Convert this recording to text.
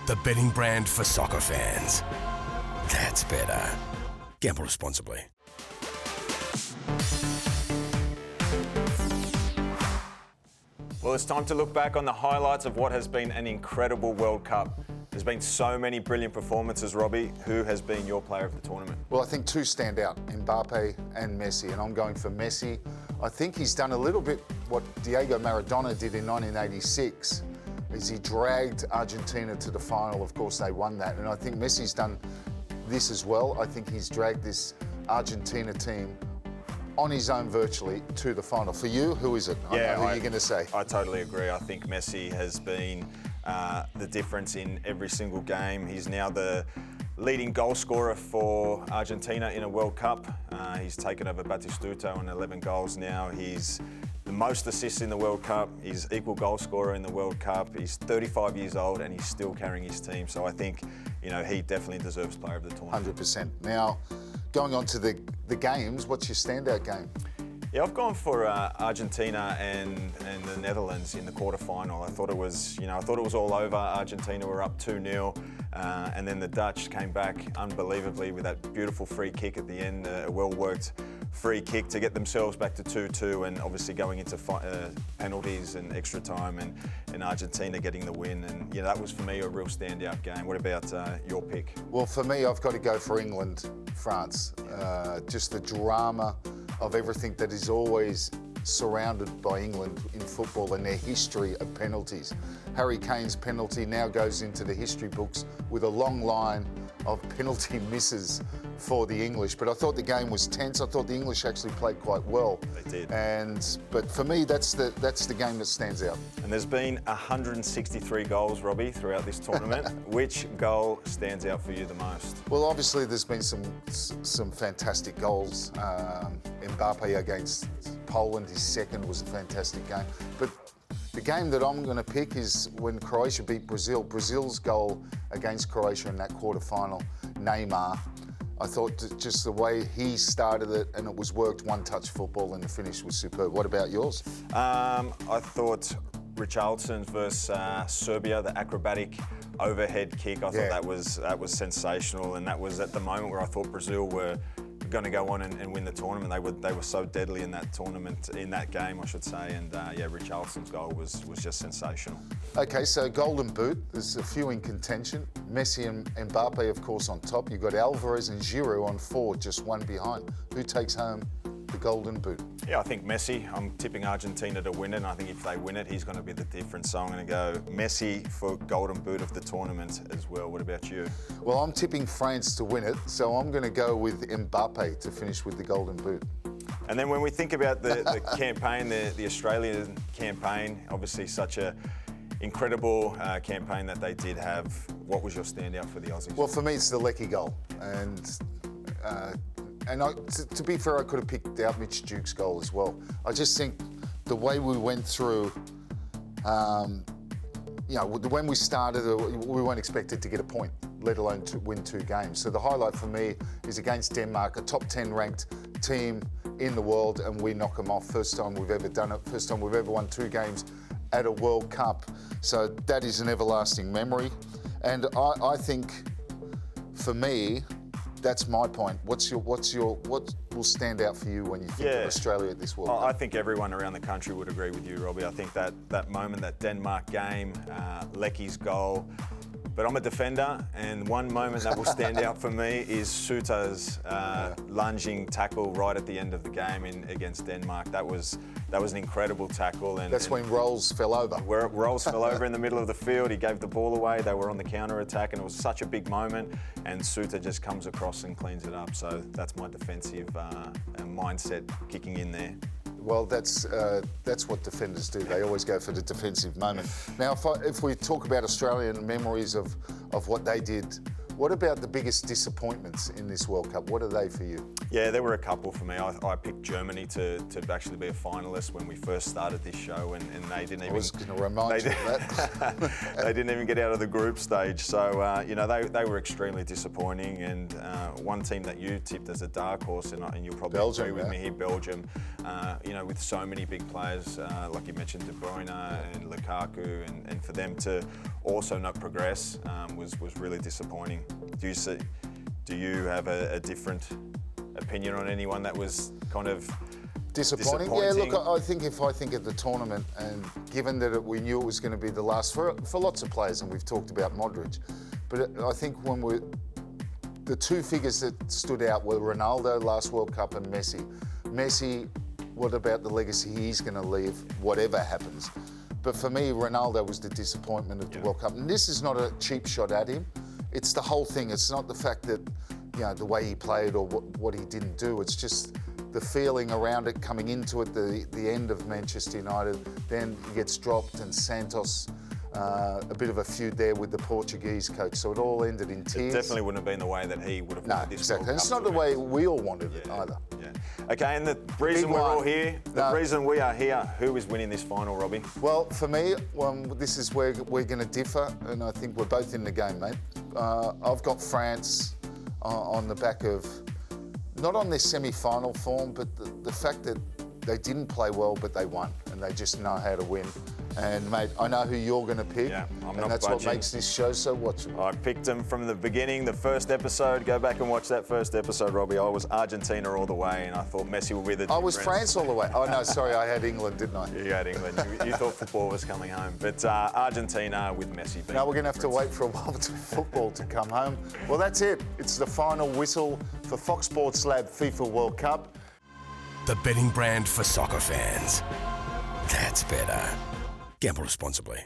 the betting brand for soccer fans. That's better. Gamble responsibly. Well, it's time to look back on the highlights of what has been an incredible World Cup. There's been so many brilliant performances, Robbie. Who has been your player of the tournament? Well, I think two stand out, Mbappe and Messi, and I'm going for Messi. I think he's done a little bit what Diego Maradona did in 1986, is he dragged Argentina to the final. Of course, they won that, and I think Messi's done this as well. I think he's dragged this Argentina team on his own virtually to the final. For you, who is it? I know who you're going to say. I totally agree. I think Messi has been the difference in every single game. He's now the leading goal scorer for Argentina in a World Cup. He's taken over Batistuta on 11 goals now. He's the most assists in the World Cup. He's equal goal scorer in the World Cup. He's 35 years old and he's still carrying his team. So I think, he definitely deserves player of the tournament. 100%. Now, going on to the games, what's your standout game? Yeah, I've gone for Argentina and the Netherlands in the quarterfinal. I thought it was all over. Argentina were up 2-0, and then the Dutch came back unbelievably with that beautiful free kick at the end, a well-worked free kick to get themselves back to 2-2, and obviously going into penalties and extra time, and Argentina getting the win. And that was for me a real standout game. What about your pick? Well, for me, I've got to go for England, France. Just the drama of everything that is always surrounded by England in football and their history of penalties. Harry Kane's penalty now goes into the history books with a long line of penalty misses for the English. But I thought the game was tense. I thought the English actually played quite well. They did. But for me, that's the game that stands out. And there's been 163 goals, Robbie, throughout this tournament. Which goal stands out for you the most? Well, obviously there's been some fantastic goals. Mbappe against Poland, his second, was a fantastic game. But the game that I'm going to pick is when Croatia beat Brazil. Brazil's goal against Croatia in that quarter-final, Neymar. I thought just the way he started it, and it was worked one-touch football, and the finish was superb. What about yours? I thought Richarlison's versus Serbia, the acrobatic overhead kick. I thought that was sensational, and that was at the moment where I thought Brazil were going to go on and win the tournament. They were so deadly in that tournament, in that game, I should say. And Richarlison's goal was just sensational. Okay, so Golden Boot, there's a few in contention. Messi and Mbappe, of course, on top. You've got Alvarez and Giroud on 4, just one behind. Who takes home the Golden Boot? Yeah, I think Messi. I'm tipping Argentina to win it, and I think if they win it, he's going to be the difference. So I'm going to go Messi for Golden Boot of the tournament as well. What about you? Well, I'm tipping France to win it, so I'm going to go with Mbappe to finish with the Golden Boot. And then when we think about the campaign, the Australian campaign, obviously such a incredible campaign that they did have. What was your standout for the Aussies? Well, for me, it's the Leckie goal. To be fair, I could have picked out Mitch Duke's goal as well. I just think the way we went through, when we started, we weren't expected to get a point, let alone to win 2 games. So the highlight for me is against Denmark, a top 10 ranked team in the world, and we knock them off. First time we've ever done it. First time we've ever won 2 games at a World Cup. So that is an everlasting memory. And I think, for me, that's my point. What will stand out for you when you think of Australia at this World Cup? I think everyone around the country would agree with you, Robbie. I think that moment, that Denmark game, Leckie's goal. But I'm a defender, and one moment that will stand out for me is Souta's lunging tackle right at the end of the game against Denmark. That was an incredible tackle. And that's when Rolls fell over. Where Rolls fell over in the middle of the field. He gave the ball away. They were on the counter-attack, and it was such a big moment. And Souta just comes across and cleans it up. So that's my defensive mindset kicking in there. Well, that's what defenders do. They always go for the defensive moment. Now, if we talk about Australian memories of what they did What about the biggest disappointments in this World Cup? What are they for you? Yeah, there were a couple for me. I picked Germany to actually be a finalist when we first started this show, and they didn't even. I was going to remind you of that. They didn't even get out of the group stage. So you know, they were extremely disappointing. And one team that you tipped as a dark horse, and you'll probably agree with me here, Belgium. You know, with so many big players, like you mentioned, De Bruyne and Lukaku, and for them to also not progress was really disappointing. Do you have a different opinion on anyone that was kind of disappointing? Yeah, look, I think if I think of the tournament, and given that we knew it was going to be the last for lots of players, and we've talked about Modric, but I think the two figures that stood out were Ronaldo last World Cup and Messi. Messi, what about the legacy he's going to leave, whatever happens? But for me, Ronaldo was the disappointment of the World Cup. And this is not a cheap shot at him. It's the whole thing. It's not the fact that, you know, the way he played or what he didn't do. It's just the feeling around it coming into it, the end of Manchester United. Then he gets dropped, and Santos, a bit of a feud there with the Portuguese coach. So it all ended in tears. It definitely wouldn't have been the way that he would have wanted this exactly. World Cup. It's not the way we all wanted it either. Yeah. Okay, and the reason we're all here, reason we are here, who is winning this final, Robbie? Well, for me, this is where we're going to differ, and I think we're both in the game, mate. I've got France on the back of, not on their semi-final form, but the fact that they didn't play well, but they won, and they just know how to win. And, mate, I know who you're going to pick, and that's what makes this show so watchable. I picked them from the beginning, the first episode. Go back and watch that first episode, Robbie. I was Argentina all the way, and I thought Messi would be the I was France all the way. Oh, no, sorry, I had England, didn't I? You had England. You thought football was coming home. But Argentina with Messi. Now we're going to have to wait for a while for football to come home. Well, that's it. It's the final whistle for Fox Sports Lab FIFA World Cup. The betting brand for soccer fans. That's better. Gamble responsibly.